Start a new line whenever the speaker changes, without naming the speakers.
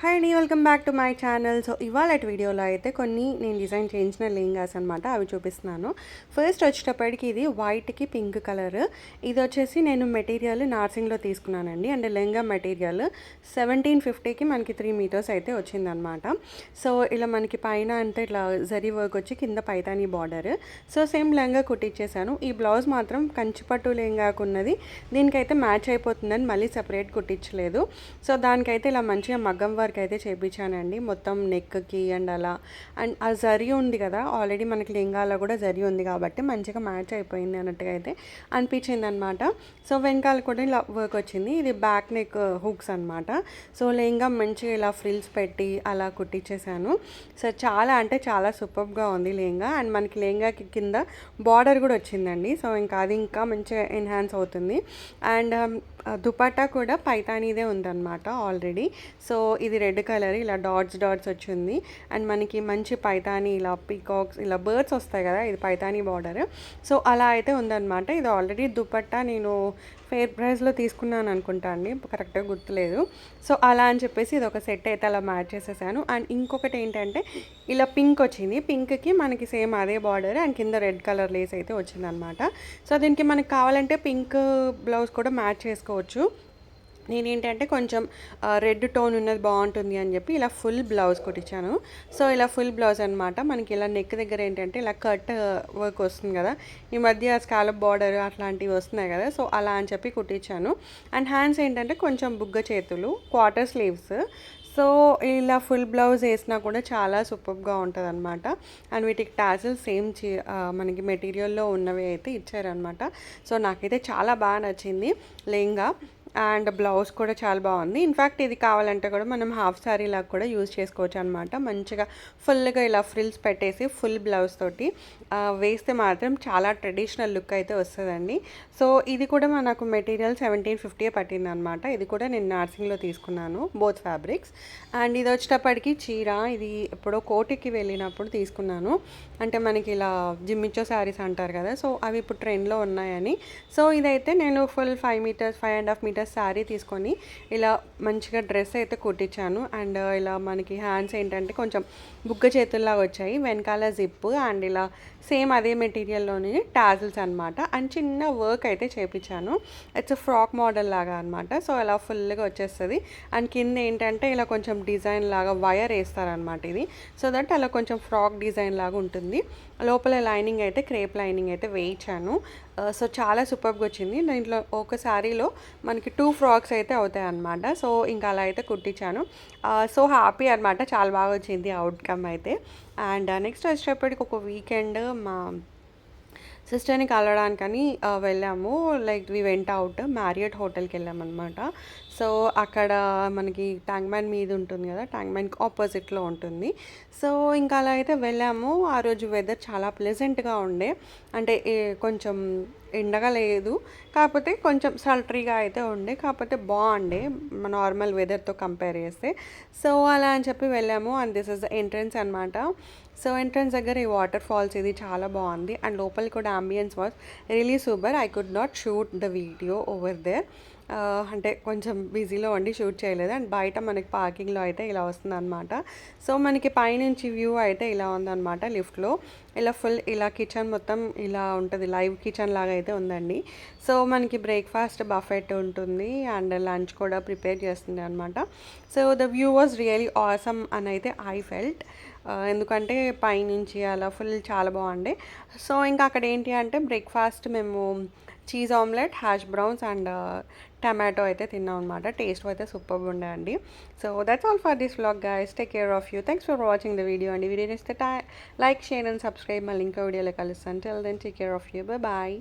Hi అండి, welcome back to my channel. So ఇవాళ వీడియోలో అయితే కొన్ని నేను డిజైన్ చేయించిన లెహంగాస్ అనమాట, అవి చూపిస్తున్నాను. ఫస్ట్ వచ్చేటప్పటికి ఇది వైట్కి పింక్ కలర్. ఇది వచ్చేసి నేను మెటీరియల్ నార్సింగ్లో తీసుకున్నానండి. అండ్ లెహంగా మెటీరియల్ 1750కి మనకి 3 మీటర్స్ అయితే వచ్చిందనమాట. సో ఇలా మనకి పైన అంతా ఇట్లా జరీ వర్క్ వచ్చి కింద Paithani border. So same lehenga కుట్టించేసాను. ఈ బ్లౌజ్ మాత్రం కంచిపట్టు లెహంగాకు ఉన్నది దీనికైతే మ్యాచ్ అయిపోతుందని మళ్ళీ సెపరేట్ కుట్టించలేదు. సో దానికైతే ఇలా మంచిగా మగ్గం వర్క్ అయితే చేయించానండి, మొత్తం నెక్కి అండ్ అలా. అండ్ ఆ జరీ ఉంది కదా, ఆల్రెడీ మనకి లెహంగాలో కూడా జరీ ఉంది కాబట్టి మంచిగా మ్యాచ్ అయిపోయింది అన్నట్టుగా అయితే అనిపించింది అనమాట. సో వెనకాల కూడా ఇలా వర్క్ వచ్చింది. ఇది బ్యాక్ నెక్ హుక్స్ అనమాట. సో లెహంగా మంచిగా ఇలా ఫ్రిల్స్ పెట్టి అలా కుట్టించేసాను. సో చాలా అంటే చాలా సూపర్గా ఉంది లెహంగా. అండ్ మనకి లెహంగాకి కింద బార్డర్ కూడా వచ్చిందండి. సో ఇంకా అది ఇంకా మంచిగా ఎన్హాన్స్ అవుతుంది. అండ్ దుపట్టా కూడా పైతానీదే ఉందన్నమాట ఆల్రెడీ. సో ఇది రెడ్ కలర్, ఇలా డాట్స్ డాట్స్ వచ్చింది. అండ్ మనకి మంచి పైతానీ ఇలా పీకాక్స్ ఇలా బర్డ్స్ వస్తాయి కదా, ఇది పైతానీ బార్డర్. సో అలా అయితే ఉందన్నమాట. ఇది ఆల్రెడీ దుపట్టా నేను ఫేర్ ప్రైస్లో తీసుకున్నాను అనుకుంటా అండి, కరెక్ట్గా గుర్తులేదు. సో అలా అని చెప్పేసి ఇది ఒక సెట్ అయితే అలా మ్యాచ్ చేసేసాను. అండ్ ఇంకొకటి ఏంటంటే ఇలా పింక్ వచ్చింది, పింక్కి మనకి సేమ్ అదే బార్డర్ అండ్ కింద రెడ్ కలర్ లేస్ అయితే వచ్చిందనమాట. సో దీనికి మనకి కావాలంటే పింక్ బ్లౌజ్ కూడా మ్యాచ్ చేసుకోవచ్చు. నేనేంటంటే కొంచెం రెడ్ టోన్ ఉన్నది బాగుంటుంది అని చెప్పి ఇలా ఫుల్ బ్లౌజ్ కుట్టించాను. సో ఇలా ఫుల్ బ్లౌజ్ అనమాట. మనకి ఇలా నెక్ దగ్గర ఏంటంటే ఇలా కట్ వర్క్ వస్తుంది కదా, ఈ మధ్య స్కాలప్ బార్డర్ అట్లాంటివి వస్తున్నాయి కదా, సో అలా అని చెప్పి కుట్టించాను. అండ్ హ్యాండ్స్ ఏంటంటే కొంచెం బుగ్గ చేతులు, క్వార్టర్ స్లీవ్స్. సో ఇలా ఫుల్ బ్లౌజ్ వేసినా కూడా చాలా సూపర్గా ఉంటుంది అనమాట. అండ్ వీటికి టాజిల్ సేమ్ మనకి మెటీరియల్లో ఉన్నవి అయితే ఇచ్చారనమాట. సో నాకైతే చాలా బాగా నచ్చింది లెహంగా. అండ్ బ్లౌజ్ కూడా చాలా బాగుంది. ఇన్ఫ్యాక్ట్ ఇది కావాలంటే కూడా మనం హాఫ్ శారీ లాగా కూడా యూజ్ చేసుకోవచ్చు అనమాట. మంచిగా ఫుల్గా ఇలా ఫ్రిల్స్ పెట్టేసి ఫుల్ బ్లౌజ్ తోటి వేస్తే మాత్రం చాలా ట్రెడిషనల్ లుక్ అయితే వస్తుందండి. సో ఇది కూడా మనకు మెటీరియల్ 1750 పట్టింది అనమాట. ఇది కూడా నేను నార్సింగ్లో తీసుకున్నాను, బోత్ ఫ్యాబ్రిక్స్. అండ్ ఇది వచ్చేటప్పటికి చీర, ఇది ఎప్పుడో కోటికి వెళ్ళినప్పుడు తీసుకున్నాను. అంటే మనకి ఇలా జిమ్మిచ్చో శారీస్ అంటారు కదా, సో అవి ఇప్పుడు ట్రెండ్లో ఉన్నాయని. సో ఇదైతే నేను ఫుల్ 5 మీటర్స్ 5.5 మీటర్స్ శారీ తీసుకొని ఇలా మంచిగా డ్రెస్ అయితే కుట్టించాను. అండ్ ఇలా మనకి హ్యాండ్స్ ఏంటంటే కొంచెం బుగ్గ చేతుల్లాగా వచ్చాయి, వెనకాల జిప్ అండ్ ఇలా సేమ్ అదే మెటీరియల్లోని టాజిల్స్ అనమాట. అండ్ చిన్న వర్క్ అయితే చేయించాను, ఇట్స్ ఫ్రాక్ మోడల్ లాగా అనమాట. సో ఇలా ఫుల్గా వచ్చేస్తుంది. అండ్ కింద ఏంటంటే ఇలా కొంచెం డిజైన్ లాగా వైర్ వేస్తారనమాట ఇది, సో దట్ అలా కొంచెం ఫ్రాక్ డిజైన్ లాగా ఉంటుంది. లోపల లైనింగ్ అయితే క్రేప్ లైనింగ్ అయితే వేయించాను. సో చాలా సూపర్గా వచ్చింది. దీంట్లో ఒక శారీలో మనకి 2 ఫ్రాక్స్ అయితే అవుతాయి అన్నమాట. సో ఇంకా అలా అయితే కుట్టించాను. సో హ్యాపీ అనమాట, చాలా బాగా వచ్చింది అవుట్కమ్ అయితే. అండ్ నెక్స్ట్ వచ్చేటప్పటికి ఒక వీకెండ్ మా సిస్టర్ని కలవడానికని వెళ్ళాము. Like we went out, Marriott హోటల్కి వెళ్ళామన్నమాట. సో అక్కడ మనకి ట్యాంక్ బండ్ మీద ఉంటుంది కదా, ట్యాంక్ బండ్కి ఆపోజిట్లో ఉంటుంది. సో ఇంకా అలా అయితే వెళ్ళాము. ఆ రోజు వెదర్ చాలా ప్లెజెంట్గా ఉండే, అంటే కొంచెం ఎండగా లేదు, కాకపోతే కొంచెం సల్ట్రీగా అయితే ఉండే, కాకపోతే బాగుండే నార్మల్ వెదర్తో కంపేర్ చేస్తే. సో అలా అని చెప్పి వెళ్ళాము. And this is the entrance అనమాట. సో ఎంట్రన్స్ దగ్గర ఈ వాటర్ ఫాల్స్ ఇది చాలా బాగుంది. అండ్ లోపల కూడా ambience was really super. I could not shoot the video over there, అంటే కొంచెం బిజీలో ఉండి షూట్ చేయలేదు. అండ్ బయట మనకి పార్కింగ్లో అయితే ఇలా వస్తుంది అనమాట. సో మనకి పైనుంచి వ్యూ అయితే ఇలా ఉందన్నమాట. లిఫ్ట్లో ఇలా ఫుల్ ఇలా కిచెన్ మొత్తం ఇలా ఉంటుంది, లైవ్ కిచెన్ లాగా అయితే ఉందండి. సో మనకి బ్రేక్ఫాస్ట్ బఫెట్ ఉంటుంది అండ్ లంచ్ కూడా ప్రిపేర్ చేస్తుంది అనమాట. So the view was really awesome అని అయితే ఐ ఫెల్ట్, ఎందుకంటే పైనుంచి అలా ఫుల్ చాలా బాగుండే. సో ఇంకా అక్కడ ఏంటి అంటే బ్రేక్ఫాస్ట్ మేము cheese omelette, hash browns and tomato అయితే తిన్నాం అనమాట. టేస్ట్ అయితే సూపర్గా ఉండే అండి. So that's all for this vlog guys. Take care of you. Thanks for watching the video అండి. వీడియో నచ్చితే లైక్, షేర్ అండ్ సబ్స్క్రైబ్. మళ్ళీ ఇంకో వీడియోలో కలుస్తాను. Till then take care of you. Bye.